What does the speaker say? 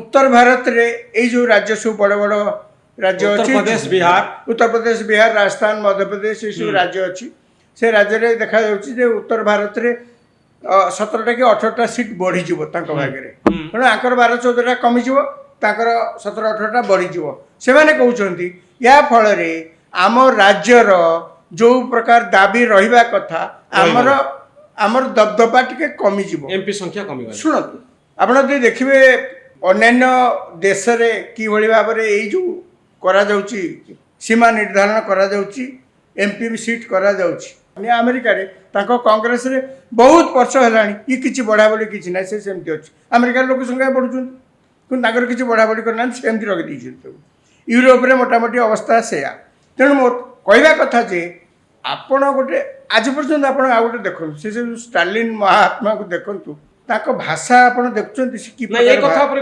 उत्तर भारत रे ये जो राज्य सब बड़ बड़ राज्य उत्तर अच्छी प्रदेश बिहार उत्तर प्रदेश बिहार राजस्थान मध्य प्रदेश ये सब राज्य अच्छी से राज्य रे देखा जाउछि जे उत्तर भारत रे 17टा कि 18टा सीट बढ़ी जीवो तांको भागे रे तेणु आंकर 12-14टा कमिଯିବ तांकर 17-18टा बढ़ीଯିବ ସେମାନେ କହୁଛନ୍ତି या फल रे आम राज्यर जो प्रकार दाबी रहिबा कथा आमर आमर दबदबा टिके कमिଯିବ एमपी संख्या कमी शुणु आपण जो देखिए अन्य देश रे कि भली भाव रे एई जो करा जाउची सीमा निर्धारण करा जाउची एमपी सीट करा जाउची अमेरिका रे तांको कांग्रेस रे बहुत वर्ष हेलानी ये किछि बढ़ा बढ़ी किछि ना से सेमती अछि अमेरिका लोक संख्या बढ़ुछन कोन ताकर किछि बढ़ा बढ़ी करना सेमती रख दी यूरोप रे मोटामोटी अवस्था सेया तेणु मो कहवा कथा जे आपण गोटे आज पर्यंत आपण आ गोटे देखु से स्टालिन महात्मा को देखंतु ताको भाषा आपण देखुछन कि ना ये कथा पर